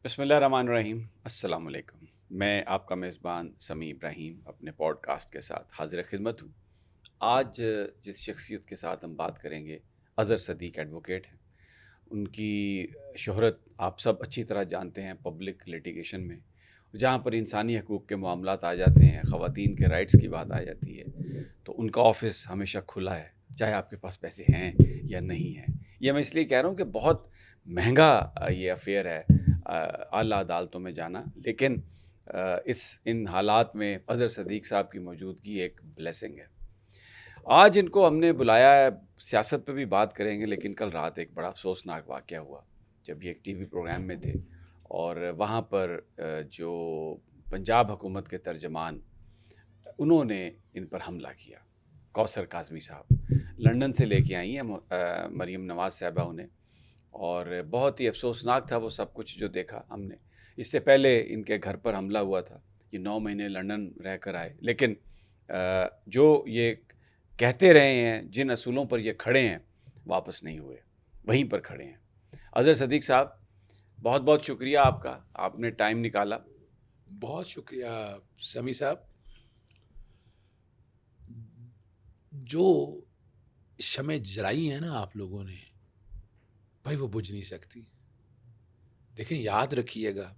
بسم اللہ الرحمن الرحیم. السلام علیکم. میں آپ کا میزبان سمیع ابراہیم اپنے پوڈ کاسٹ کے ساتھ حاضر خدمت ہوں. آج جس شخصیت کے ساتھ ہم بات کریں گے اظہر صدیق ایڈوکیٹ ہیں. ان کی شہرت آپ سب اچھی طرح جانتے ہیں پبلک لیٹیگیشن میں، جہاں پر انسانی حقوق کے معاملات آ جاتے ہیں، خواتین کے رائٹس کی بات آ جاتی ہے، تو ان کا آفس ہمیشہ کھلا ہے، چاہے آپ کے پاس پیسے ہیں یا نہیں ہیں. یہ میں اس لیے کہہ رہا ہوں کہ بہت مہنگا یہ افیئر ہے اعلیٰ عدالتوں میں جانا، لیکن ان حالات میں اظہر صدیق صاحب کی موجودگی ایک بلیسنگ ہے. آج ان کو ہم نے بلایا ہے، سیاست پہ بھی بات کریں گے، لیکن کل رات ایک بڑا افسوسناک واقعہ ہوا جب یہ ایک ٹی وی پروگرام میں تھے اور وہاں پر جو پنجاب حکومت کے ترجمان انہوں نے ان پر حملہ کیا. کوثر کاظمی صاحب لندن سے لے کے آئی ہیں مریم نواز صاحبہ انہیں، اور بہت ہی افسوسناک تھا وہ سب کچھ جو دیکھا ہم نے. اس سے پہلے ان کے گھر پر حملہ ہوا تھا، یہ 9 مہینے لندن رہ کر آئے، لیکن جو یہ کہتے رہے ہیں، جن اصولوں پر یہ کھڑے ہیں، واپس نہیں ہوئے، وہیں پر کھڑے ہیں. اظہر صدیق صاحب، بہت بہت شکریہ آپ کا، آپ نے ٹائم نکالا. بہت شکریہ سمیع صاحب. جو شمع جلائی ہیں نا آپ لوگوں نے، بھائی وہ بجھ نہیں سکتی. دیکھیں، یاد رکھیے گا،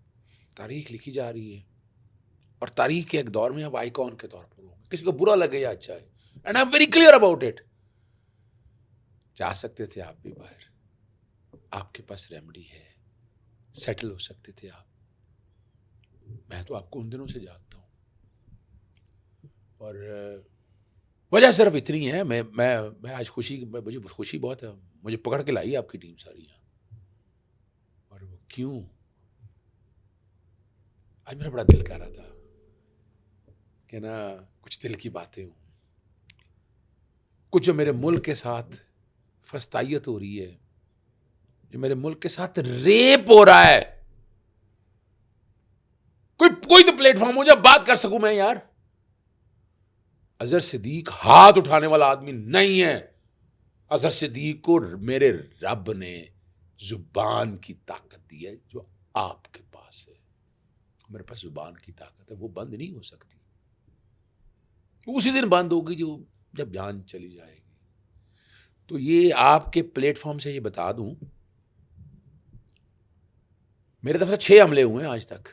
تاریخ لکھی جا رہی ہے، اور تاریخ کے ایک دور میں اب آئیکن کے طور پر ہوں گے. کسی کو برا لگے یا اچھا ہے، and I am very clear about it. جا سکتے تھے آپ بھی باہر، آپ کے پاس ریمیڈی ہے، سیٹل ہو سکتے تھے آپ. میں تو آپ کو ان دنوں سے جانتا ہوں، اور وجہ صرف اتنی ہے. میں آج مجھے خوشی بہت ہے، مجھے پکڑ کے لائی آپ کی ٹیم ساری یہاں. اور وہ کیوں؟ آج میرا بڑا دل کر رہا تھا کہ نا کچھ دل کی باتیں ہوں، کچھ جو میرے ملک کے ساتھ فسطائیت ہو رہی ہے، جو میرے ملک کے ساتھ ریپ ہو رہا ہے. کوئی تو پلیٹ فارم ہو جب بات کر سکوں میں. یار، اظہر صدیق ہاتھ اٹھانے والا آدمی نہیں ہے. اظہر صدیق کو میرے رب نے زبان کی طاقت دی ہے جو آپ کے پاس ہے. میرے پاس زبان کی طاقت ہے، وہ بند نہیں ہو سکتی. اسی دن بند ہوگی جب جان چلی جائے گی. تو یہ آپ کے پلیٹ فارم سے یہ بتا دوں، میرے طرف سے 6 حملے ہوئے ہیں آج تک،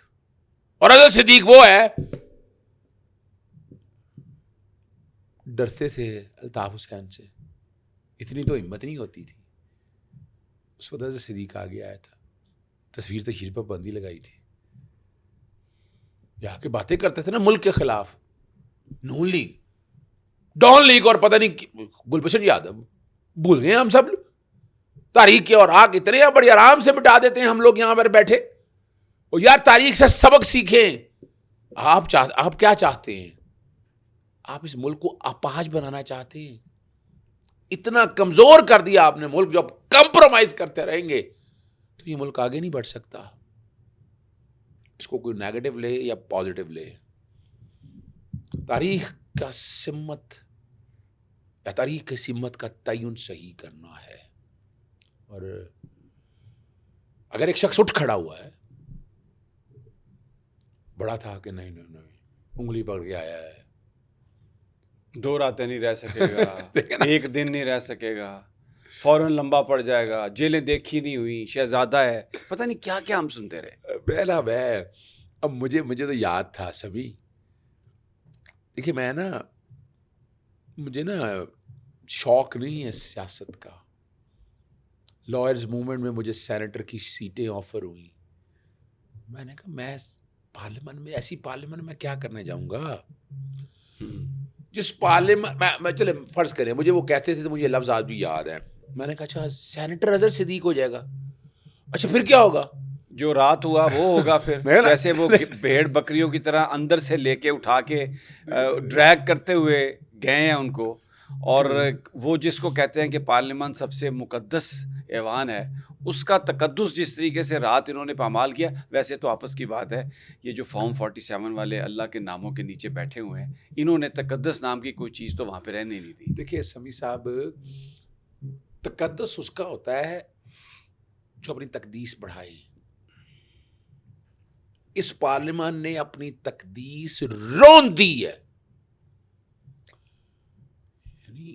اور اظہر صدیق وہ ہے. ڈرتے تھے الطاف حسین سے، اتنی تو ہمت نہیں ہوتی تھی. اس وقت اظہر صدیق آگے آیا تھا، تصویر تشہیر پر بندی لگائی تھی. یہاں کی باتیں کرتے تھے نا ملک کے خلاف، نون لیگ، ڈان لیگ، اور پتہ نہیں گلبشن یادو، بھول گئے ہم سب. تاریخ کے اور آگ اتنے بڑی آرام سے مٹا دیتے ہیں ہم لوگ یہاں پر بیٹھے. اور یار، تاریخ سے سبق سیکھیں. آپ کیا چاہتے ہیں؟ آپ اس ملک کو اپاہج بنانا چاہتے ہیں؟ اتنا کمزور کر دیا آپ نے ملک. جو آپ کمپرومائز کرتے رہیں گے تو یہ ملک آگے نہیں بڑھ سکتا. اس کو کوئی نیگیٹو لے یا پازیٹو لے، تاریخ کا سمت یا تاریخ کی سمت کا تعین صحیح کرنا ہے. اور اگر ایک شخص اٹھ کھڑا ہوا ہے، بڑا تھا کہ نہیں انگلی پکڑ کے آیا ہے، 2 راتیں نہیں رہ سکے گا، ایک دن نہیں رہ سکے گا، فوراً لمبا پڑ جائے گا، جیلیں دیکھی نہیں ہوئی، شہزادہ ہے، پتہ نہیں کیا کیا ہم سنتے رہے. اب مجھے تو یاد تھا سبھی. دیکھیے، مجھے شوق نہیں ہے سیاست کا. لائرز موومنٹ میں مجھے سینیٹر کی سیٹیں آفر ہوئی. میں نے کہا میں پارلیمنٹ میں، ایسی پارلیمنٹ میں کیا کرنے جاؤں گا جس پارلیمنٹ میں چلے فرض کریں مجھے وہ کہتے تھے تو مجھے لفظ آج بھی یاد ہے. میں نے کہا اچھا سینیٹر اظہر صدیق ہو جائے گا، اچھا پھر کیا ہوگا؟ جو رات ہوا وہ ہوگا پھر. جیسے وہ بھیڑ بکریوں کی طرح اندر سے لے کے اٹھا کے ڈریگ کرتے ہوئے گئے ہیں ان کو، اور وہ جس کو کہتے ہیں کہ پارلیمان سب سے مقدس ایوان ہے، اس کا تقدس جس طریقے سے رات انہوں نے پامال کیا. ویسے تو آپس کی بات ہے، یہ جو فارم 47 والے اللہ کے ناموں کے نیچے بیٹھے ہوئے ہیں، انہوں نے تقدس نام کی کوئی چیز تو وہاں پہ رہنے نہیں دی. دیکھیے سمیع صاحب، تقدس اس کا ہوتا ہے جو اپنی تقدیس بڑھائے. اس پارلیمان نے اپنی تقدیس رون دی ہے. یعنی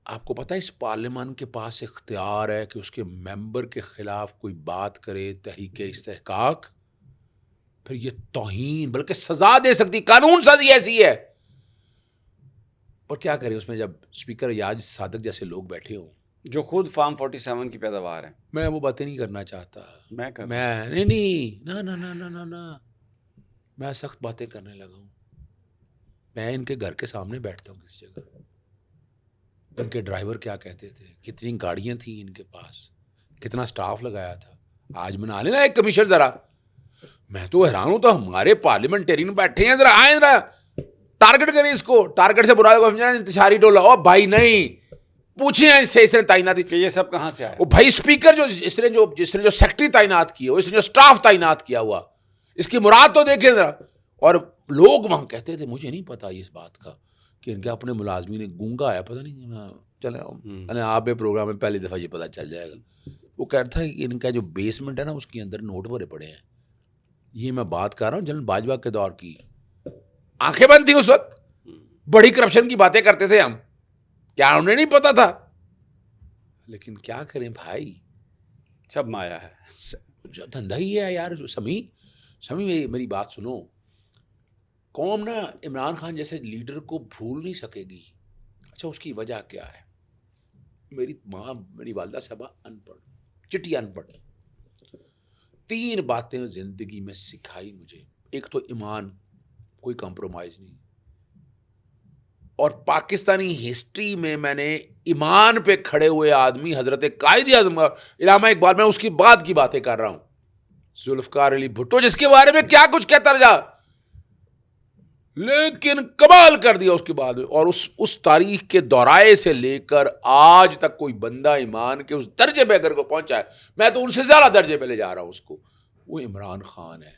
آپ کو پتا ہے اس پارلیمان کے پاس اختیار ہے کہ اس کے ممبر کے خلاف کوئی بات کرے تحریک استحقاق, پھر یہ توہین بلکہ سزا دے سکتی, قانون سازی ایسی ہے. اور کیا کرے اس میں جب اسپیکر یاج صادق جیسے لوگ بیٹھے ہوں جو خود فارم 47 کی پیداوار ہیں. میں وہ باتیں نہیں کرنا چاہتا. میں نہیں میں سخت باتیں کرنے لگا ہوں. میں ان کے گھر کے سامنے بیٹھتا ہوں کسی جگہ, ان کے ڈرائیور کیا کہتے تھے, کتنی گاڑیاں تھیں ان کے پاس, کتنا سٹاف لگایا تھا. آج بنا لینا ایک کمیشن ذرا. میں تو حیران ہوں, تو ہمارے پارلیمنٹرین بیٹھے ہیں, ذرا آئیں, ذرا ٹارگٹ کریں اس کو. ٹارگٹ سے برا کو سمجھا انتشاری ٹولہ. او بھائی نہیں, پوچھیں اس نے تعیناتی کہ یہ سب کہاں سے آیا. وہ بھائی اسپیکر جس نے جو سیکٹری تعینات کیا ہوا, اس نے جو سٹاف تعینات کیا ہوا, اس کی مراد تو دیکھیں ذرا. اور لوگ وہاں کہتے تھے, مجھے نہیں پتا اس بات کا کہ ان کے اپنے ملازمین نے گونگا ہے, پتہ نہیں, چلے آپ پروگرام میں پہلی دفعہ یہ پتہ چل جائے گا. وہ کہتا ہے کہ ان کا جو بیسمنٹ ہے نا, اس کے اندر نوٹ بھرے پڑے ہیں. یہ میں بات کر رہا ہوں جنرل باجوہ کے دور کی. آنکھیں بند تھیں اس وقت, بڑی کرپشن کی باتیں کرتے تھے ہم, کیا انہیں نہیں پتا تھا. لیکن کیا کریں بھائی, سب مایا ہے, جو دھندا ہی ہے یار. سمی میری بات سنو, قوم نا عمران خان جیسے لیڈر کو بھول نہیں سکے گی. اچھا اس کی وجہ کیا ہے؟ میری ماں, میری والدہ صاحبہ ان پڑھ, چٹی ان پڑھ. 3 باتیں زندگی میں سکھائی مجھے. ایک تو ایمان, کوئی کمپرومائز نہیں. اور پاکستانی ہسٹری میں نے ایمان پہ کھڑے ہوئے آدمی حضرت قائد اعظم علامہ اقبال, میں اس کی بعد کی باتیں کر رہا ہوں, ذوالفقار علی بھٹو, جس کے بارے میں کیا کچھ کہتا رہا, لیکن کمال کر دیا اس کے بعد. اور اس تاریخ کے دورائے سے لے کر آج تک کوئی بندہ ایمان کے اس درجے پہ اگر کو پہنچا ہے, میں تو ان سے زیادہ درجے پہ لے جا رہا ہوں اس کو, وہ عمران خان ہے.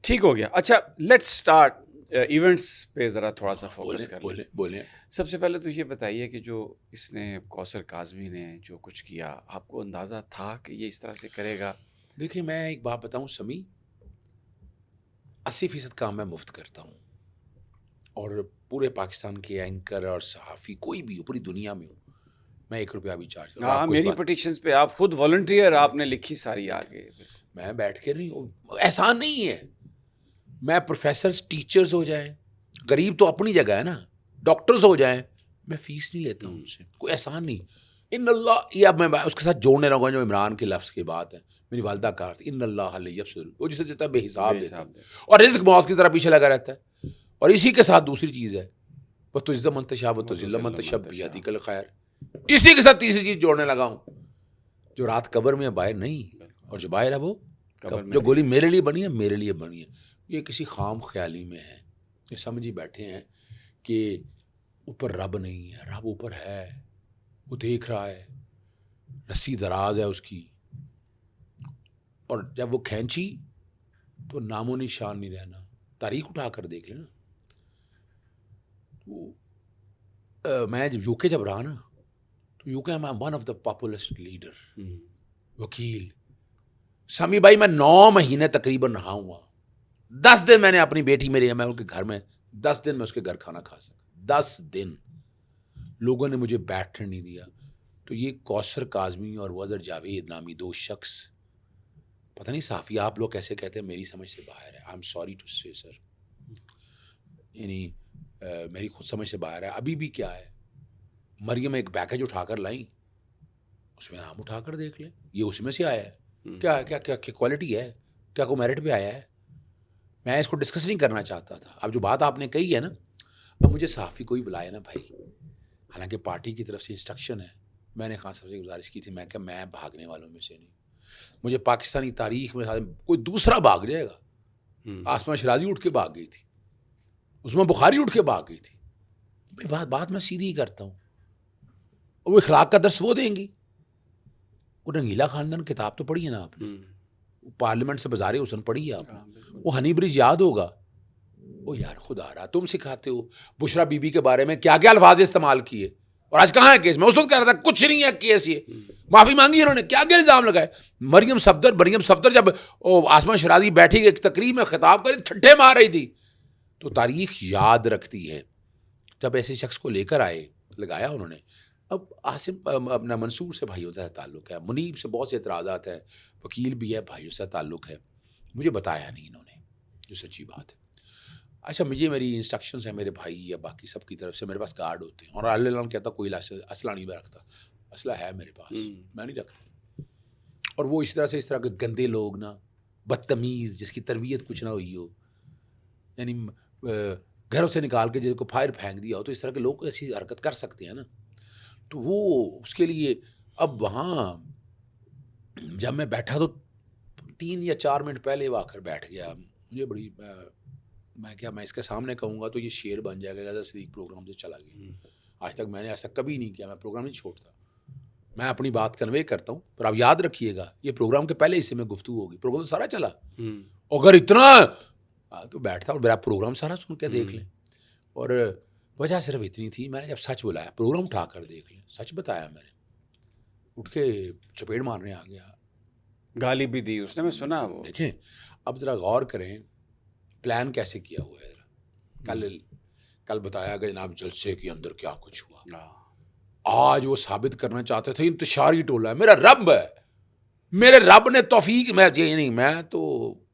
ٹھیک ہو گیا. اچھا لیٹس اسٹارٹ ایونٹس پہ ذرا تھوڑا سا فوکس کر لیں. بولیں. سب سے پہلے تو یہ بتائیے کہ جو اس نے کوثر کاظمی نے جو کچھ کیا, آپ کو اندازہ تھا کہ یہ اس طرح سے کرے گا؟ دیکھیں میں ایک بات بتاؤں سمی, 80% کام میں مفت کرتا ہوں, اور پورے پاکستان کے اینکر اور صحافی کوئی بھی ہو, پوری دنیا میں ہو, میں 1 روپیہ بھی چارج کرتا ہوں. ہاں, میری پٹیشنز پہ آپ خود والنٹیئر آپ نے لکھی ساری آگے. میں بیٹھ کے نہیں, احسان نہیں ہے. میں پروفیسرز ٹیچرز ہو جائیں, غریب تو اپنی جگہ ہے نا, ڈاکٹرز ہو جائیں, میں فیس نہیں لیتا ہوں ان سے, کوئی احسان نہیں. ان اللہ, یہ اب میں اس کے ساتھ جوڑنے لگا جو عمران کے لفظ کی بات ہے. میری والدہ کہا تھی ان اللہ یبسط, وہ جسے دیتا ہے بے حساب دیتا ہے, اور رزق موت کی طرح پیچھے لگا رہتا ہے. اور اسی کے ساتھ دوسری چیز ہے وَتُعِزُّ مَن تَشَاءُ وَتُذِلُّ مَن تَشَاءُ بِیَدِکَ الْخَیْرُ. اسی کے ساتھ تیسری چیز جوڑنے لگا ہوں, جو رات قبر میں باہر نہیں, اور جو باہر ہے وہ جو گولی میرے لیے بنی ہے, میرے لیے بنی ہے. یہ کسی خام خیالی میں ہے, یہ سمجھی بیٹھے ہیں کہ اوپر رب نہیں ہے. رب اوپر ہے, وہ دیکھ رہا ہے, رسی دراز ہے اس کی, اور جب وہ کھینچی تو نام و نشان نہیں رہنا. تاریخ اٹھا کر دیکھ لینا. میں یو کے جب رہا نا, تو یو کے میں one of the populist leader, وکیل. سامی بھائی میں 9 مہینے تقریباً رہا ہوں وہاں. 10 دن میں نے اپنی بیٹی میری, میں ان کے گھر میں 10 دن میں اس کے گھر کھانا کھا سکا. 10 دن لوگوں نے مجھے بیٹھنے نہیں دیا. تو یہ کوثر کاظمی اور وہ اظہر جاوید نامی 2 شخص, پتہ نہیں صحافی آپ لوگ کیسے کہتے ہیں, میری سمجھ سے باہر ہے. آئی ایم سوری ٹو سے سر, یعنی میری خود سمجھ سے باہر ہے. ابھی بھی کیا ہے, مریم ایک پیکج اٹھا کر لائیں, اس میں آپ اٹھا کر دیکھ لیں, یہ اس میں سے آیا ہے. کیا کیا کیا کوالٹی ہے, کیا کوئی میرٹ پہ آیا ہے. میں اس کو ڈسکس نہیں کرنا چاہتا تھا. اب جو بات آپ نے کہی ہے نا, اب مجھے صحافی کوئی بلائے نا بھائی, حالانکہ پارٹی کی طرف سے انسٹرکشن ہے. میں نے خان صاحب سے گزارش کی تھی, میں کہ میں بھاگنے والوں میں سے نہیں. مجھے پاکستانی تاریخ میں کوئی دوسرا بھاگ جائے گا. آسما شرازی اٹھ کے بھاگ گئی تھی, عثمان بخاری اٹھ کے بھاگ گئی تھی. بات میں سیدھی ہی کرتا ہوں. وہ اخلاق کا درس وہ دیں گی. وہ رنگیلا خاندان کتاب تو پڑھی ہے نا آپ نے, پارلیمنٹ سے بازار حسن پڑھی ہے آپ نے, وہ ہنی برج یاد ہوگا. وہ یار خدا رہا تم سکھاتے ہو. بشرا بی بی کے بارے میں کیا کیا الفاظ استعمال کیے, اور آج کہاں ہے کیس؟ میں اس وقت کہہ رہا تھا کچھ نہیں ہے کیس، یہ معافی مانگی انہوں نے، کیا کیا الزام لگائے؟ مریم صفدر جب آسما شرازی بیٹھی ایک تقریب میں خطاب کری ٹھٹھے مار رہی تھی. تو تاریخ یاد رکھتی ہے. جب ایسے شخص کو لے کر آئے لگایا انہوں نے. اب عاصم اپنا منصور سے بھائیوں سے تعلق ہے، منیب سے بہت سے اعتراضات ہیں، وکیل بھی ہے، بھائیوں سے تعلق ہے. مجھے بتایا نہیں انہوں نے، جو سچی بات ہے. اچھا مجھے میری انسٹرکشنز ہیں میرے بھائی یا باقی سب کی طرف سے، میرے پاس گارڈ ہوتے ہیں، اور اللہ کہتا کوئی اسلحہ نہیں میں رکھتا. اسلحہ ہے میرے پاس، میں نہیں رکھتا. اور وہ اس طرح کے گندے لوگ نا، بدتمیز، جس کی تربیت کچھ نہ ہوئی ہو، یعنی گھروں سے نکال کے جس کو فائر پھینک دیا ہو، تو اس طرح کے لوگ ایسی حرکت کر سکتے ہیں نا. تو وہ اس کے لیے اب وہاں جب میں بیٹھا تو 3 یا 4 منٹ پہلے وہ آ کر بیٹھ گیا. مجھے بڑی میں اس کے سامنے کہوں گا تو یہ شعر بن جائے گا، صدیق پروگرام سے چلا گیا. آج تک میں نے ایسا کبھی نہیں کیا، میں پروگرام نہیں چھوڑتا، میں اپنی بات کنوے کرتا ہوں. پر آپ یاد رکھیے گا یہ پروگرام کے پہلے حصے میں گفتگو ہوگی، پروگرام سارا چلا. اگر اتنا تو بیٹھتا اور میرا پروگرام سارا سن کے دیکھ لیں. اور وجہ صرف اتنی تھی، میں نے جب سچ بلایا پروگرام اٹھا کر دیکھ لیں، سچ بتایا میں نے، اٹھ کے چپیڑ مارنے آ گیا، گالی بھی دی اس نے، میں سنا. وہ دیکھیں اب ذرا غور کریں پلان کیسے کیا ہوا ہے. کل بتایا کہ جناب جلسے کے اندر کیا کچھ ہوا. آج وہ ثابت کرنا چاہتے تھے انتشاری ٹولہ ہے، میرا رب ہے، میرے رب نے توفیق، میں یہ نہیں، میں تو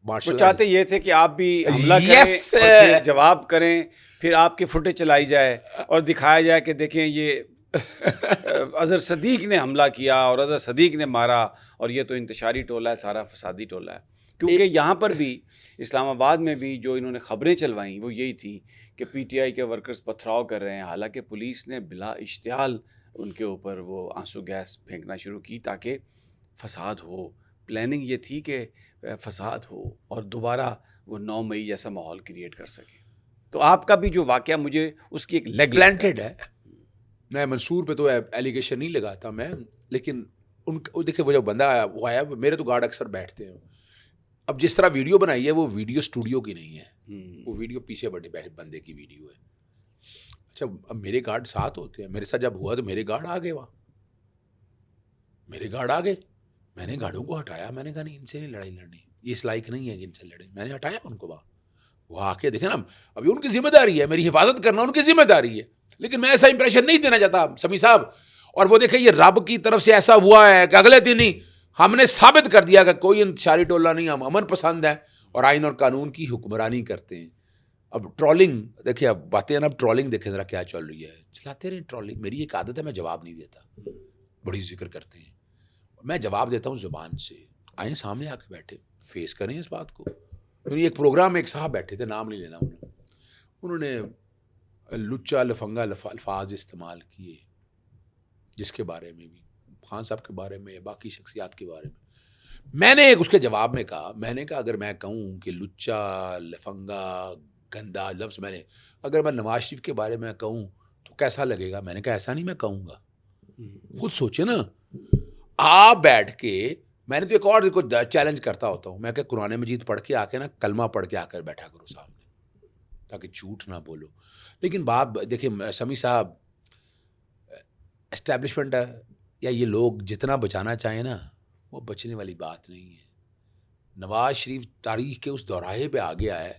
وہ چاہتے یہ تھے کہ آپ بھی حملہ کریں اور پھر جواب کریں، پھر آپ کی فوٹیج چلائی جائے اور دکھایا جائے کہ دیکھیں یہ اظہر صدیق نے حملہ کیا اور اظہر صدیق نے مارا، اور یہ تو انتشاری ٹولہ ہے، سارا فسادی ٹولہ ہے. کیونکہ یہاں پر بھی اسلام آباد میں بھی جو انہوں نے خبریں چلوائیں وہ یہی تھیں کہ پی ٹی آئی کے ورکرز پتھراؤ کر رہے ہیں، حالانکہ پولیس نے بلا اشتعال ان کے اوپر وہ آنسو گیس پھینکنا شروع کی تاکہ فساد ہو. پلاننگ یہ تھی کہ فساد ہو اور دوبارہ وہ 9 مئی جیسا ماحول کریٹ کر سکے. تو آپ کا بھی جو واقعہ مجھے اس کی ایک لیگ پلانٹڈ ہے. میں منصور پہ تو ایلیگیشن نہیں لگاتا میں، لیکن ان دیکھیں وہ جو بندہ آیا وہ آیا، میرے تو گارڈ اکثر بیٹھتے ہیں. اب جس طرح ویڈیو بنائی ہے وہ ویڈیو اسٹوڈیو کی نہیں ہے، وہ ویڈیو پیچھے بڑے بندے کی ویڈیو ہے. اچھا اب میرے گارڈ ساتھ ہوتے ہیں، میرے ساتھ جب ہوا تو میرے گارڈ آ گئے، وہاں میرے گارڈ آ گئے. میں نے گارڈوں کو ہٹایا، میں نے کہا نہیں ان سے نہیں لڑائی لڑنی، یہ اس لائق نہیں ہے کہ ان سے لڑے. میں نے ہٹایا ان کو وہاں. وہ آ کے دیکھیں نا، ابھی ان کی ذمہ داری ہے، میری حفاظت کرنا ان کی ذمہ داری ہے، لیکن میں ایسا امپریشن نہیں دینا چاہتا سمیع صاحب. اور وہ دیکھیں یہ رب کی طرف سے ایسا ہوا ہے کہ اگلے دن ہی ہم نے ثابت کر دیا کہ کوئی انتشاری ٹولہ نہیں، ہم امن پسند ہیں اور آئین اور قانون کی حکمرانی کرتے ہیں. اب ٹرولنگ دیکھیں، اب باتیں نا، اب ٹرولنگ دیکھیں ذرا کیا چل رہی ہے، چلاتے رہے ٹرولنگ. میری ایک عادت ہے میں جواب نہیں دیتا، بڑی ذکر کرتے ہیں، میں جواب دیتا ہوں زبان سے. آئیں سامنے آ کے بیٹھے فیس کریں اس بات کو. ایک پروگرام میں ایک صاحب بیٹھے تھے، نام نہیں لینا، انہوں نے لچا لفنگا الفاظ استعمال کیے، جس کے بارے میں بھی خان صاحب کے بارے میں، باقی شخصیات کے بارے میں میں نے ایک اس کے جواب میں کہا، میں نے کہا اگر میں کہوں کہ لچا لفنگا گندا لفظ میں نے اگر میں نواز شریف کے بارے میں کہوں تو کیسا لگے گا؟ میں نے کہا ایسا نہیں میں کہوں گا. خود سوچے نا. آپ بیٹھ کے میں نے تو ایک اور کو چیلنج کرتا ہوتا ہوں، میں کہ قرآن مجید پڑھ کے آ کے نا، کلمہ پڑھ کے آ کر بیٹھا کرو سامنے تاکہ جھوٹ نہ بولو. لیکن بات دیکھیں سمیع صاحب، اسٹیبلشمنٹ ہے یا یہ لوگ جتنا بچانا چاہیں نا، وہ بچنے والی بات نہیں ہے. نواز شریف تاریخ کے اس دوراہے پہ آ گیا ہے،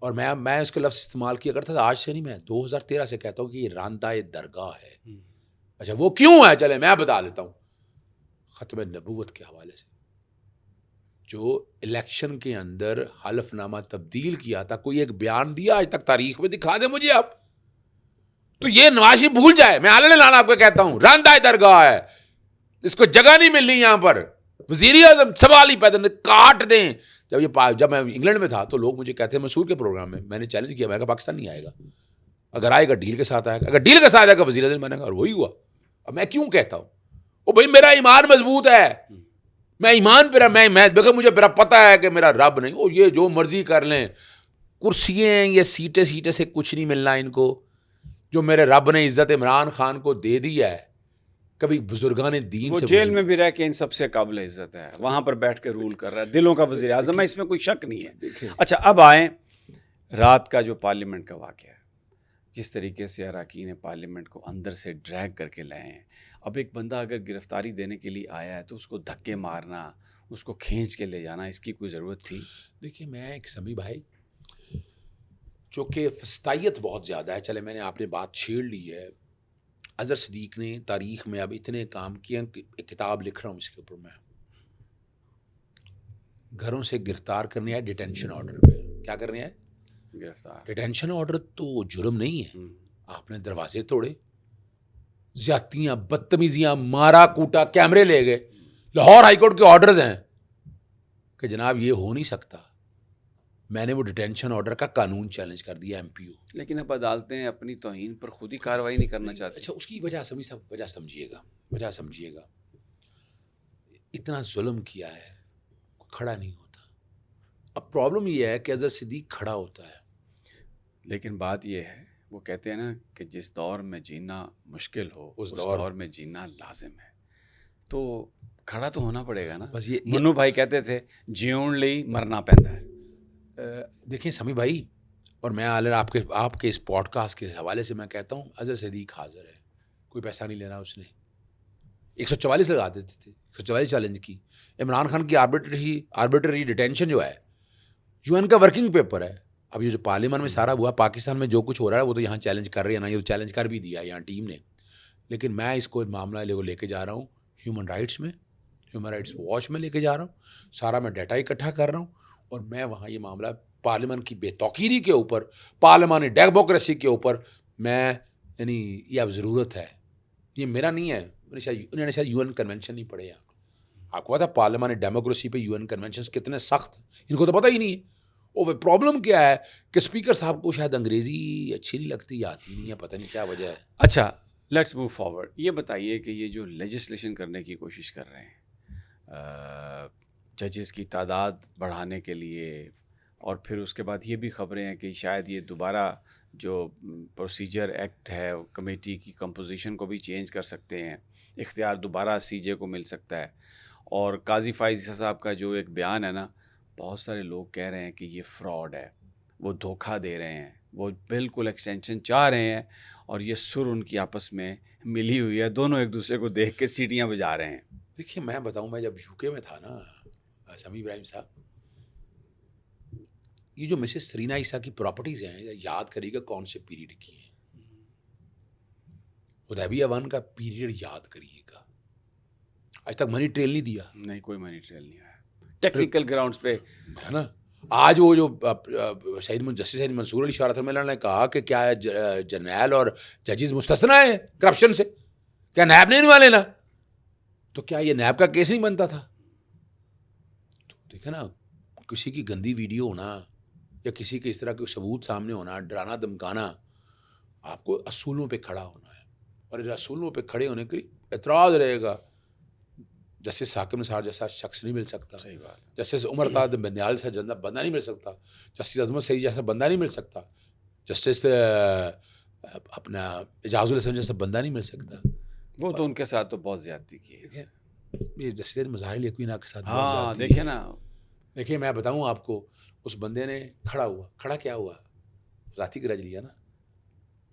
اور میں اس کا لفظ استعمال کیا کرتا تھا، آج سے نہیں، میں 2013 سے کہتا ہوں کہ یہ راندہ درگاہ ہے. اچھا وہ کیوں ہے؟ چلے میں بتا لیتا ہوں. ختم نبوت کے حوالے سے جو الیکشن کے اندر حلف نامہ تبدیل کیا تھا، کوئی ایک بیان دیا آج تک تاریخ میں دکھا دے مجھے آپ. تو یہ نواز شریف بھول جائے، میں علن لانا آپ کو کہتا ہوں، راندہ درگاہ ہے، اس کو جگہ نہیں ملنی یہاں پر. وزیر اعظم سوال ہی پیدا کاٹ دیں. جب میں انگلینڈ میں تھا تو لوگ مجھے کہتے ہیں منصور کے پروگرام میں نے چیلنج کیا، میں کہا پاکستان نہیں آئے گا، اگر آئے گا ڈیل کے ساتھ آئے گا، اگر ڈیل کے ساتھ آئے گا وزیر اعظم بنے گا. اور وہی ہوا. اب میں کیوں کہتا ہوں؟ وہ بھائی میرا ایمان مضبوط ہے، میں ایمان پہ میں مجھے میرا پتہ ہے کہ میرا رب نہیں. وہ یہ جو مرضی کر لیں، کرسیاں یہ سیٹیں سے کچھ نہیں ملنا ان کو. جو میرے رب نے عزت عمران خان کو دے دی ہے، کبھی بزرگان دین وہ سے جیل میں بھی رہ کے ان سب سے قابل عزت ہے، وہاں پر بیٹھ کے رول کر رہا ہے، دلوں کا وزیر اعظم ہے، اس میں کوئی شک نہیں ہے. اچھا اب آئیں رات کا جو پارلیمنٹ کا واقعہ ہے. جس طریقے سے اراکین پارلیمنٹ کو اندر سے ڈریگ کر کے لائے ہیں. اب ایک بندہ اگر گرفتاری دینے کے لیے آیا ہے تو اس کو دھکے مارنا، اس کو کھینچ کے لے جانا، اس کی کوئی ضرورت تھی؟ دیکھیے میں ایک سمیع بھائی، چونکہ فسطائیت بہت زیادہ ہے، چلے میں نے آپ نے بات چھیڑ لی ہے. اظہر صدیق نے تاریخ میں اب اتنے کام کیے ہیں کہ ایک کتاب لکھ رہا ہوں اس کے اوپر. میں گھروں سے گرفتار کرنے ہے ڈیٹینشن آرڈر پہ. کیا کرنے ہے؟ گرفتار. ڈیٹینشن آرڈر تو جرم نہیں ہے. آپ نے دروازے توڑے، زیادتیاں، بدتمیزیاں، مارا کوٹا، کیمرے لے گئے. لاہور ہائی کورٹ کے آرڈرز ہیں کہ جناب یہ ہو نہیں سکتا. میں نے وہ ڈیٹینشن آرڈر کا قانون چیلنج کر دیا ایم پی او. لیکن اب عدالتیں اپنی توہین پر خود ہی کارروائی نہیں کرنا چاہتی. اچھا اس کی وجہ وجہ سمجھیے گا. اتنا ظلم کیا ہے، کھڑا نہیں ہوتا. اب پرابلم یہ ہے کہ اظہر صدیق کھڑا ہوتا ہے. لیکن بات یہ ہے، وہ کہتے ہیں نا کہ جس دور میں جینا مشکل ہو اس دور میں جینا لازم ہے. تو کھڑا تو ہونا پڑے گا نا. بس یہ منو بھائی کہتے تھے جیون لئی مرنا پیندا ہے. دیکھیں سمیع بھائی، اور میں آپ کے اس پوڈ کاسٹ کے حوالے سے میں کہتا ہوں اظہر صدیق حاضر ہے. کوئی پیسہ نہیں لینا اس نے. 144 لگا دیتے تھے، 144 چیلنج کی. عمران خان کی آربیٹری ڈیٹینشن جو ہے یو این کا ورکنگ پیپر ہے. اب یہ جو پارلیمان میں سارا ہوا، پاکستان میں جو کچھ ہو رہا ہے وہ تو یہاں چیلنج کر رہے ہیں نا، یہ چیلنج کر بھی دیا یہاں ٹیم نے. لیکن میں اس کو معاملہ لے کے جا رہا ہوں ہیومن رائٹس واچ میں لے کے جا رہا ہوں. سارا میں ڈیٹا اکٹھا کر رہا ہوں اور میں وہاں یہ معاملہ پارلیمان کی بے توقیری کے اوپر، پارلیمانی ڈیموکریسی کے اوپر میں یعنی یہ اب ضرورت ہے. یہ میرا نہیں ہے، انہوں نے شاید یو این کنونشن نہیں پڑھے. آپ کو پتا پارلیمانی ڈیموکریسی پہ یو این کنونشنز کتنے سخت ہیں، ان کو تو پتہ ہی نہیں ہے. اور پرابلم کیا ہے کہ اسپیکر صاحب کو شاید انگریزی اچھی نہیں لگتی یا آتی نہیں ہے، پتہ نہیں کیا وجہ ہے. اچھا لیٹس موو فارورڈ. یہ بتائیے کہ یہ جو لیجسلیشن کرنے کی کوشش کر رہے ہیں ججز کی تعداد بڑھانے کے لیے، اور پھر اس کے بعد یہ بھی خبریں ہیں کہ شاید یہ دوبارہ جو پروسیجر ایکٹ ہے کمیٹی کی کمپوزیشن کو بھی چینج کر سکتے ہیں، اختیار دوبارہ سی جے کو مل سکتا ہے. اور قاضی فائز صاحب کا جو ایک بیان ہے نا، بہت سارے لوگ کہہ رہے ہیں کہ یہ فراڈ ہے، وہ دھوکہ دے رہے ہیں، وہ بالکل ایکسٹینشن چاہ رہے ہیں اور یہ سر ان کی آپس میں ملی ہوئی ہے، دونوں ایک دوسرے کو دیکھ کے سیٹیاں بجا رہے ہیں. دیکھیے میں بتاؤں، میں جب یو کے میں تھا نا سمیع ابراہیم صاحب، یہ جو مسز سرینا عیسیٰ کی پراپرٹیز ہیں یاد کریے گا کون سے پیریڈ کی ہیں. حدیبیہ 1 کا پیریڈ یاد کریے گا. آج تک منی ٹریل نہیں دیا. نہیں کوئی منی ٹریل نہیں آیا ٹیکنیکل گراؤنڈس پہ ہے نا. آج وہ جو جسٹس منصور علی شاہ رحمۃ اللہ نے کہا کہ کیا جرنیل اور ججز مستثنا ہیں کرپشن سے، کیا نیب نہیں والے نا، تو کیا یہ نیب کا کیس نہیں بنتا تھا؟ تو دیکھیں نا، کسی کی گندی ویڈیو ہونا یا کسی کے اس طرح کے ثبوت سامنے ہونا، ڈرانا دھمکانا، آپ کو اصولوں پہ کھڑا ہونا ہے. اور ان اصولوں پہ کھڑے ہونے کے لیے اعتراض رہے گا. جسٹس ثاقب نثار جیسا شخص نہیں مل سکتا. صحیح بات. جسٹس عمر طارق بندیال سے بندہ نہیں مل سکتا. جسٹس عظمت سعید جیسا بندہ نہیں مل سکتا. جسٹس اپنا اعجاز الحسن جیسا بندہ نہیں مل سکتا. وہ تو ان کے ساتھ تو بہت زیادتی کی ہے. یہ جسٹس مظاہر لیکوینا کے ساتھ ہاں دیکھیں نا. دیکھیں میں بتاؤں آپ کو، اس بندے نے کھڑا کیا ہوا، ذاتی گرج لیا نا،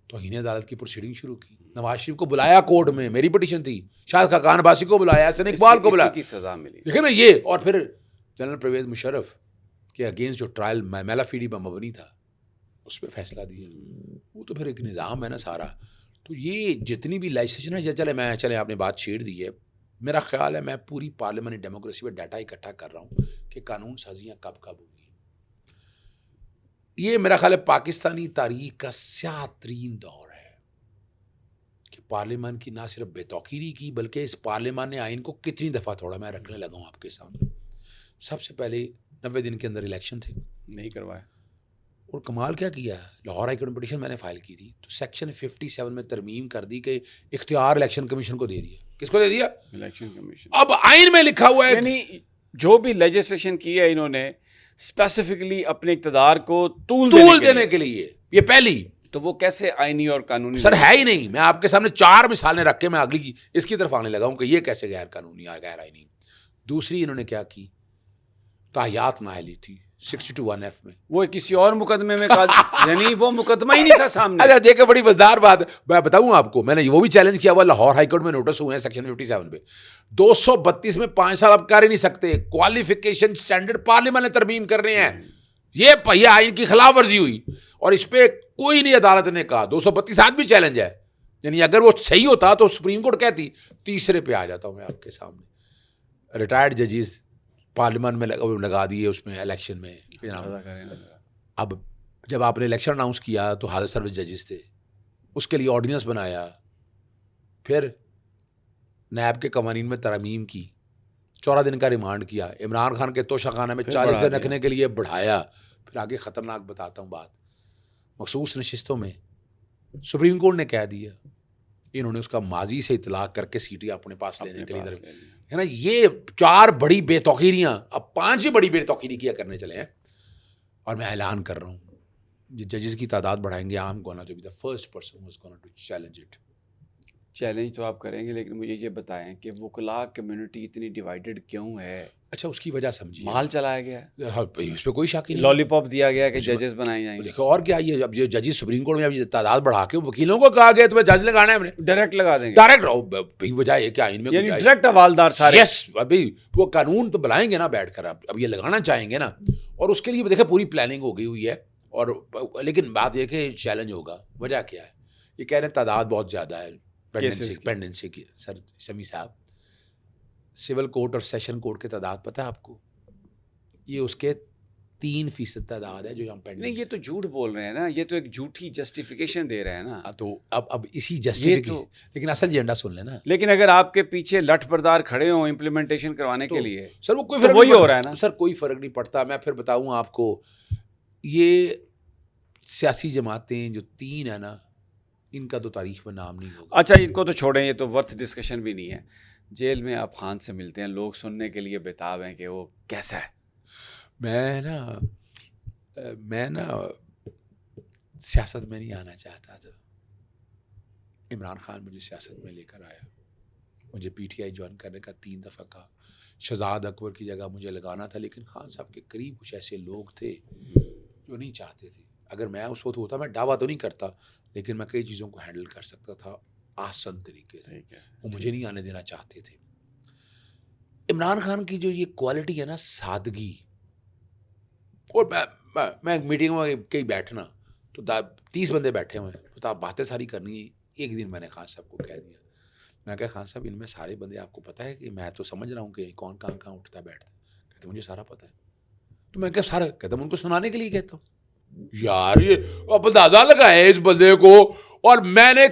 توہین عدالت کی پروسیڈنگ شروع کی. نواز شریف کو بلایا کورٹ میں، میری پٹیشن تھی. شاہد خاقان عباسی کو بلایا، حسن اقبال کو بلایا، کی سزا ملی. دیکھیں نا یہ. اور پھر جنرل پرویز مشرف کے اگینسٹ جو ٹرائل میلا فیڈی پر مبنی تھا اس پہ فیصلہ دیا. وہ تو پھر ایک نظام ہے نا سارا. تو یہ جتنی بھی لیجسلیشن ہے، چلے آپ نے بات چھیڑ دی ہے. میرا خیال ہے میں پوری پارلیمانی ڈیموکریسی پہ ڈیٹا اکٹھا کر رہا ہوں کہ قانون سازیاں کب ہوئی. یہ میرا خیال ہے پاکستانی تاریخ کا سیاہ ترین دور ہے کہ پارلیمان کی نہ صرف بے توقیری کی بلکہ اس پارلیمان نے آئین کو کتنی دفعہ توڑا. میں رکھنے لگا ہوں آپ کے سامنے. سب سے پہلے 90 دن کے اندر الیکشن تھے، نہیں کروایا. اور کمال کیا کیا ہے، لاہور ہائی کورٹ پٹیشن میں نے فائل کی تھی تو سیکشن 57 میں ترمیم کر دی کہ اختیار الیکشن کمیشن کو دے دیا. کس کو دے دیا؟ Election commission. اب آئین میں لکھا ہوا ہے، یعنی جو بھی لیجسلیشن کی ہے انہوں نے اسپیسیفکلی اپنے اقتدار کو طول دینے کے لیے. یہ پہلی تو وہ کیسے آئینی اور قانونی سر ہے ہی نہیں. میں آپ کے سامنے 4 مثالیں رکھ کے میں اگلی اس کی طرف آنے لگا ہوں کہ یہ کیسے غیر قانونی اور غیر آئینی. دوسری انہوں نے کیا کی، تاحیات نااہلی تھی، 62(1)(f) میں. وہ کسی اور مقدمے میں یعنی وہ مقدمہ ہی نہیں تھا سامنے. اچھا دیکھیں بڑی مزدار بات ہے, میں بتاؤں آپ کو, میں نے وہ بھی چیلنج کیا ہوا, لاہور ہائی کورٹ میں نوٹس ہوئے ہیں سیکشن 57 پہ, 232 میں 5 سال آپ کر ہی نہیں سکتے, کوالیفیکیشن اسٹینڈرڈ پارلیمنٹ نے ترمیم کر رہے ہیں, یہ آئین کی خلاف ورزی ہوئی, اور اس پہ کوئی نہیں عدالت نے کہا. 232 آج بھی چیلنج ہے, یعنی اگر وہ صحیح ہوتا تو سپریم کورٹ کہتی. تیسرے پہ آ جاتا ہوں میں آپ کے سامنے, ریٹائرڈ ججز پارلیمنٹ میں لگا دیے اس میں الیکشن میں. اب جب آپ نے الیکشن اناؤنس کیا تو حاضر سروس ججز تھے, اس کے لیے آرڈیننس بنایا, پھر نیب کے قوانین میں ترمیم کی, 14 دن کا ریمانڈ کیا, عمران خان کے توشہ خانہ میں 40 دن رکھنے کے لیے بڑھایا. پھر آگے خطرناک بتاتا ہوں بات, مخصوص نشستوں میں سپریم کورٹ نے کہہ دیا, انہوں نے اس کا ماضی سے اطلاق کر کے سیٹیں اپنے پاس لینے کے لیے ہے نا. یہ 4 بڑی بے توقیریاں اب 5 بڑی بے توقیری کیا کرنے چلے ہیں. اور میں اعلان کر رہا ہوں, ججز کی تعداد بڑھائیں گے, I'm gonna to be the first person who's gonna to challenge it. Challenge تو آپ کریں گے, لیکن مجھے یہ بتائیں کہ وکلاء کمیونٹی اتنی ڈیوائیڈڈ کیوں ہے؟ اچھا اس کی وجہ سمجھیے, مال چلایا گیا ہے, اس پہ کوئی شک ہی نہیں, لالی پاپ دیا گیا کہ ججز بنائے جائیں گے. دیکھو اور کیا, یہ اب جو ججز سپریم کورٹ میں اب تعداد بڑھا کے وکیلوں کو کہا گیا تمہیں جج لگانا ہے, ہم نے ڈائریکٹ لگا دیں گے, ڈائریکٹ وجہ ہے کہ آئین میں یعنی ڈائریکٹ حوالدار سارے. یس, ابھی وہ قانون تو بلائیں گے نا بیٹھ کر, اب یہ لگانا چاہیں گے نا, اور اس کے لیے دیکھیں پوری پلاننگ ہو گئی ہوئی ہے. اور لیکن بات یہ کہ چیلنج ہوگا, وجہ کیا ہے, یہ کہہ رہے ہیں تعداد بہت زیادہ ہے پینڈنسی کی. سر سمیع صاحب, سول کورٹ اور سیشن کورٹ کی تعداد پتہ ہے آپ کو, یہ اس کے 3% تعداد ہے جو ہم پینڈنگ. نہیں, یہ تو جھوٹ بول رہے ہیں نا, یہ تو ایک جھوٹی جسٹیفیکیشن دے رہے ہیں نا. تو اب اسی جسٹیفیکیشن, لیکن اصل ایجنڈا سن لینا. لیکن اگر آپ کے پیچھے لٹھ بردار کھڑے ہوں امپلیمنٹیشن کروانے کے لیے, سر وہ کوئی فرق وہی ہو رہا ہے نا. سر کوئی فرق نہیں پڑتا. میں پھر بتاؤں آپ کو, یہ سیاسی جماعتیں جو 3 ہیں نا, ان کا تو تاریخ میں نام نہیں ہوگا. اچھا ان کو تو چھوڑیں, یہ تو ورتھ ڈسکشن بھی نہیں ہے. جیل میں آپ خان سے ملتے ہیں, لوگ سننے کے لیے بےتاب ہیں کہ وہ کیسا ہے. میں نا سیاست میں نہیں آنا چاہتا تھا. عمران خان مجھے سیاست میں لے کر آیا, مجھے پی ٹی آئی جوائن کرنے کا 3 دفعہ کہا. شہزاد اکبر کی جگہ مجھے لگانا تھا, لیکن خان صاحب کے قریب کچھ ایسے لوگ تھے جو نہیں چاہتے تھے. اگر میں اس وقت ہوتا, میں دعویٰ تو نہیں کرتا, لیکن میں کئی چیزوں کو ہینڈل کر سکتا تھا آسان طریقے سے. وہ مجھے نہیں آنے دینا چاہتے تھے. عمران خان کی جو یہ کوالٹی ہے نا, سادگی, اور میں میٹنگ میں کہیں بیٹھنا تو 30 بندے بیٹھے ہوئے ہیں, تو آپ باتیں ساری کرنی ہے. ایک دن میں نے خان صاحب کو کہہ دیا, میں کہا خان صاحب ان میں سارے بندے آپ کو پتہ ہے کہ میں تو سمجھ رہا ہوں کہ کون کہاں اٹھتا بیٹھتا. کہتے مجھے سارا پتہ ہے. تو میں کہا سارا, کہتا میں ان کو سنانے کے لیے کہتا ہوں. یار یہ اب اندازہ لگائے اس بندے کو, اور میں نے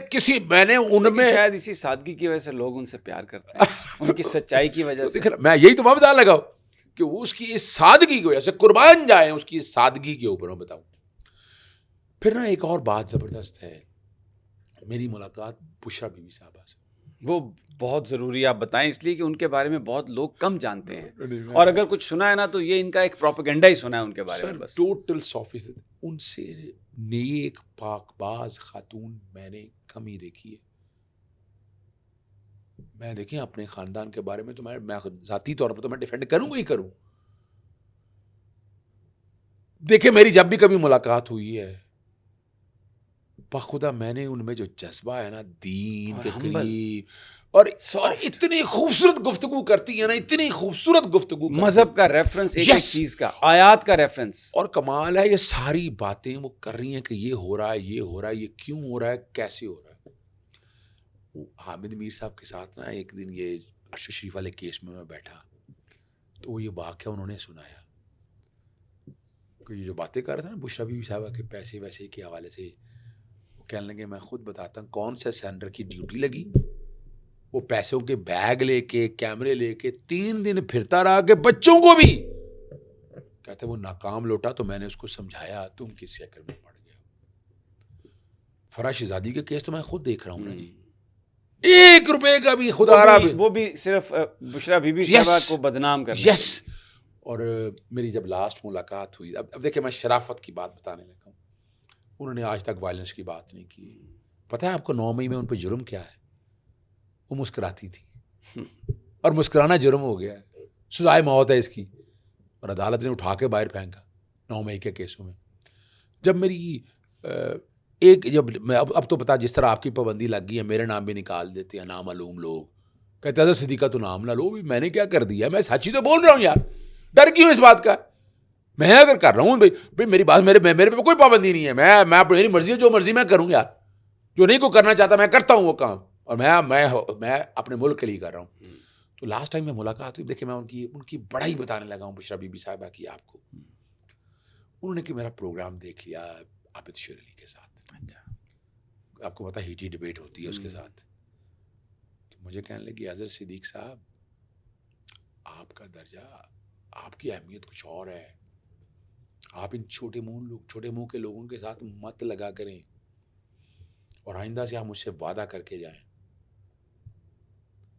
ان میں شاید اسی سادگی کی وجہ سے لوگ ان سے پیار کرتے ہیں, ان کی سچائی کی وجہ سے. میں یہی تو اندازہ لگاؤ کہ اس کی اس سادگی کی وجہ سے قربان جائیں اس کی اس سادگی کے اوپر. میں بتاؤں پھر نا ایک اور بات زبردست ہے, میری ملاقات بشرا بی بی صاحبہ سے, وہ بہت ضروری ہے, آپ بتائیں, اس لیے کہ ان کے بارے میں بہت لوگ کم جانتے ہیں, اور اگر کچھ سنا ہے نا تو یہ ان کا ایک پروپیگنڈا ہی سنا ہے ان کے بارے میں بس. ٹوٹل صافی ان سے نیک پاک باز خاتون میں نے کم ہی دیکھی ہے. میں دیکھیں اپنے خاندان کے بارے میں تو میں ذاتی طور پر تو میں ڈیفینڈ کروں گا ہی کروں. دیکھیں میری جب بھی کبھی ملاقات ہوئی ہے, بخدا میں نے ان میں جو جذبہ ہے نا دین کے قریب, اور اتنی خوبصورت گفتگو کرتی ہے نا, اتنی خوبصورت گفتگو, مذہب کا ریفرنس, ایک چیز کا, آیات کا ریفرنس, اور کمال ہے یہ ساری باتیں وہ کر رہی ہیں کہ یہ ہو رہا ہے, یہ ہو رہا ہے, یہ کیوں ہو رہا ہے, کیسے ہو رہا ہے. حامد میر صاحب کے ساتھ نا ایک دن یہ عرش شریف والے کیس میں بیٹھا, تو وہ یہ واقعہ انہوں نے سنایا کہ یہ جو باتیں کر رہا تھا نا بشرا بی بی صاحبہ کے پیسے ویسے کے حوالے سے, کہنے لگے میں خود بتاتا ہوں کون سے سینڈر کی ڈیوٹی لگی. وہ پیسوں کے بیگ لے کے, کیمرے لے کے 3 دن پھرتا رہا کہ بچوں کو بھی, کہتے وہ ناکام لوٹا. تو میں نے اس کو سمجھایا تم کس چکر میں پڑ گیا. فرح شہزادی کے کیس تو میں خود دیکھ رہا ہوں نا جی, 1 روپے کا بھی خدا رہا, وہ بھی صرف بشرا بی بی صاحبہ کو بدنام کر. یس. اور میری جب لاسٹ ملاقات ہوئی, اب دیکھیں میں شرافت کی بات بتانے لگا ہوں, انہوں نے آج تک وائلنس کی بات نہیں کی. پتہ ہے آپ کو 9 مئی میں ان پہ جرم کیا ہے؟ وہ مسکراتی تھی, اور مسکرانا جرم ہو گیا ہے, سزائے موت ہے اس کی, اور عدالت نے اٹھا کے باہر پھینکا. 9 مئی کے کیسوں میں. جب میری جب میں اب تو پتا جس طرح آپ کی پابندی لگ گئی ہے, میرے نام بھی نکال دیتے ہیں نامعلوم لوگ, کہتے ہیں صدیقہ تو نام نہ لو. میں نے کیا کر دیا, میں سچ ہی تو بول رہا ہوں یار, ڈر کیوں اس بات کا؟ میں اگر کر رہا ہوں بھائی میری بات میرے پہ کوئی پابندی نہیں ہے, میں میری مرضی ہے, جو مرضی میں کروں یار, جو نہیں کو کرنا چاہتا میں کرتا ہوں وہ کام, اور میں اپنے ملک کے لیے کر رہا ہوں. تو لاسٹ ٹائم میں ملاقات ہوئی, دیکھیں میں ان کی بڑائی بتانے لگا ہوں بشرا بی بی صاحبہ کی آپ کو. انہوں نے کہ میرا پروگرام دیکھ لیا عابد شیر علی کے ساتھ. اچھا, آپ کو پتا ہیٹی ڈبیٹ ہوتی ہے اس کے ساتھ. تو مجھے کہنے لگی اظہر صدیق صاحب, آپ کا درجہ, آپ کی اہمیت کچھ اور ہے, آپ ان چھوٹے منہ کے لوگوں کے ساتھ مت لگا کریں, اور آئندہ سے آپ مجھ سے وعدہ کر کے جائیں.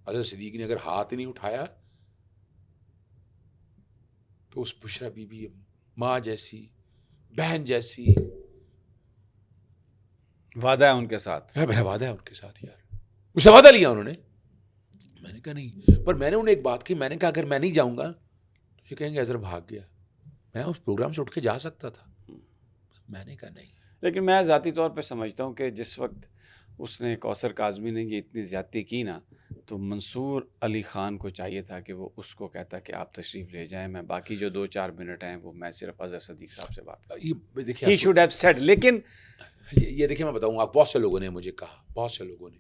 اظہر صدیق نے اگر ہاتھ نہیں اٹھایا تو اس بشرا بی بی ماں جیسی, بہن جیسی, وعدہ ہے ان کے ساتھ. میرا وعدہ ہے ان کے ساتھ یار. مجھ سے وعدہ لیا انہوں نے. میں نے کہا نہیں, پر میں نے انہیں ایک بات کی, میں نے کہا اگر میں نہیں جاؤں گا تو یہ کہیں گے اظہر بھاگ گیا. میں اس پروگرام سے اٹھ کے جا سکتا تھا. میں نے کہا نہیں. لیکن میں ذاتی طور پہ سمجھتا ہوں کہ جس وقت اس نے کوثر کاظمی نے یہ اتنی زیادتی کی نا, تو منصور علی خان کو چاہیے تھا کہ وہ اس کو کہتا کہ آپ تشریف لے جائیں, میں باقی جو 2-4 منٹ ہیں وہ میں صرف اظہر صدیق صاحب سے بات کروں. یہ He دیکھیے should have said. لیکن یہ دیکھیں میں بتاؤں آپ, بہت سے لوگوں نے مجھے کہا, بہت سے لوگوں نے,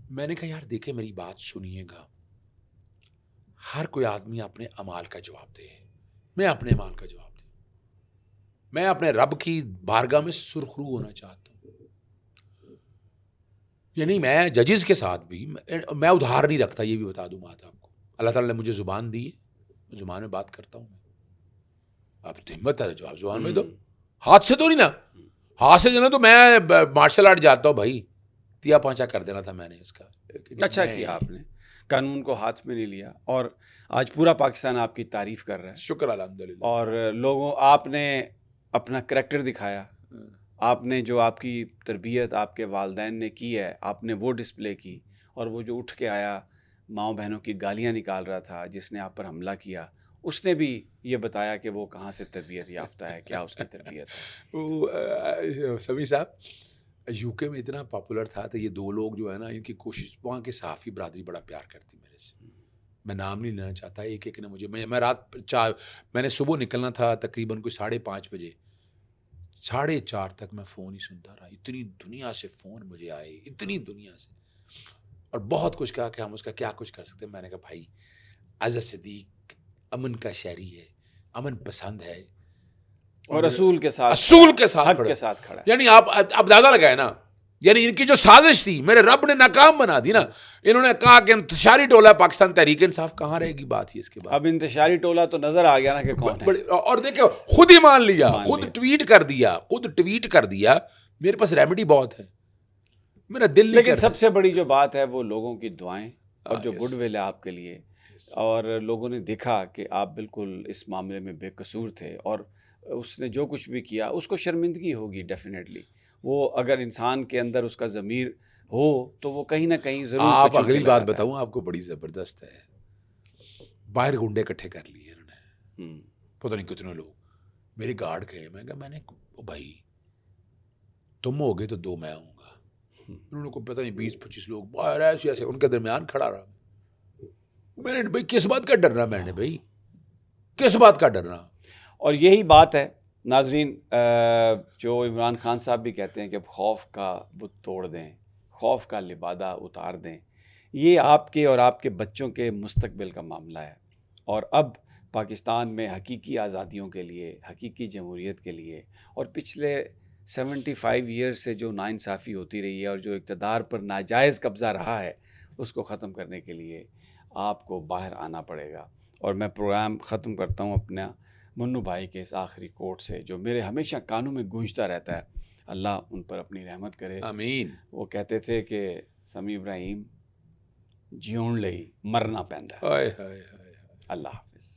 میں نے کہا یار دیکھیں میری بات سنیے گا, ہر کوئی آدمی اپنے اعمال کا جواب دے. میں اپنے اعمال کا جواب دوں, میں اپنے رب کی بارگاہ میں سرخرو ہونا چاہتا ہوں. یعنی میں ججز کے ساتھ بھی میں ادھار نہیں رکھتا, یہ بھی بتا دوں بات آپ کو. اللہ تعالیٰ نے مجھے زبان دی ہے, زبان میں بات کرتا ہوں میں. آپ ہمت ہے جو آپ زبان میں دو, ہاتھ سے تو نہیں نا, ہاتھ سے جو نا تو میں مارشل آرٹ جاتا ہوں بھائی, 3-5 کر دینا تھا میں نے اس کا. اچھا کیا آپ نے, قانون کو ہاتھ میں نہیں لیا, اور آج پورا پاکستان آپ کی تعریف کر رہا ہے. شکر الحمدللہ. اور لوگوں, آپ نے اپنا کریکٹر دکھایا, آپ نے جو آپ کی تربیت آپ کے والدین نے کی ہے آپ نے وہ ڈسپلے کی. اور وہ جو اٹھ کے آیا ماؤں بہنوں کی گالیاں نکال رہا تھا جس نے آپ پر حملہ کیا, اس نے بھی یہ بتایا کہ وہ کہاں سے تربیت یافتہ ہے, کیا اس کی تربیت ہے. سمیع صاحب یو کے میں اتنا پاپولر تھا تو یہ 2 لوگ جو ہے نا, ان کی کوشش, وہاں کی صحافی برادری بڑا پیار کرتی میرے سے. میں نام نہیں لینا چاہتا, ایک نے مجھے, میں رات میں نے صبح نکلنا تھا تقریباً کوئی 5:30 بجے, 4:30 تک میں فون ہی سنتا رہا. اتنی دنیا سے فون مجھے آئے, اتنی دنیا سے, اور بہت کچھ کہا کہ ہم اس کا کیا کچھ کر سکتے ہیں. میں نے کہا بھائی اظہر صدیق امن کا شہری ہے, امن پسند ہے, اور اصول کے ساتھ حق کے ساتھ کھڑا ہے. یعنی آپ اندازہ لگائے نا, یعنی ان کی جو سازش تھی میرے رب نے ناکام بنا دی نا. انہوں نے کہا کہ انتشاری ٹولہ پاکستان تحریک انصاف, کہاں رہے گی بات ہی اس کے بعد. اب انتشاری ٹولہ تو نظر آ گیا نا کہ کون ہے. اور دیکھو خود ہی مان لیا, خود ٹویٹ کر دیا, میرے پاس ریمیڈی بہت ہے, میرا دل نہیں. لیکن سب سے بڑی جو بات ہے وہ لوگوں کی دعائیں اور جو گڈ ول ہے آپ کے لیے. اور لوگوں نے دیکھا کہ آپ بالکل اس معاملے میں بے قصور تھے, اور اس نے جو کچھ بھی کیا اس کو شرمندگی ہوگی ڈیفینیٹلی. وہ اگر انسان کے اندر اس کا ضمیر ہو تو وہ کہیں نہ کہیں ضرور. آپ اگلی بات بتاؤں آپ کو, بڑی زبردست ہے, باہر گنڈے اکٹھے کر لیے انہوں نے, پتہ نہیں کتنے لوگ میری گارڈ کے. میں کہا, میں نے بھائی تم ہو گے تو 2 میں ہوں گا. انہوں نے کو پتہ نہیں 20-25 لوگ باہر ایسے ان کے درمیان کھڑا رہا. میں نے بھائی کس بات کا ڈرنا, میں نے بھائی کس بات کا ڈرنا. اور یہی بات ہے ناظرین, جو عمران خان صاحب بھی کہتے ہیں کہ خوف کا بت توڑ دیں, خوف کا لبادہ اتار دیں. یہ آپ کے اور آپ کے بچوں کے مستقبل کا معاملہ ہے. اور اب پاکستان میں حقیقی آزادیوں کے لیے, حقیقی جمہوریت کے لیے, اور پچھلے 75 ایئر سے جو ناانصافی ہوتی رہی ہے اور جو اقتدار پر ناجائز قبضہ رہا ہے, اس کو ختم کرنے کے لیے آپ کو باہر آنا پڑے گا. اور میں پروگرام ختم کرتا ہوں اپنا منو بھائی کے اس آخری کوٹ سے جو میرے ہمیشہ کانوں میں گونجتا رہتا ہے. اللہ ان پر اپنی رحمت کرے, آمین. وہ کہتے تھے کہ سمیع ابراہیم جیون لئی مرنا پیندا. ہائے. اللہ حافظ.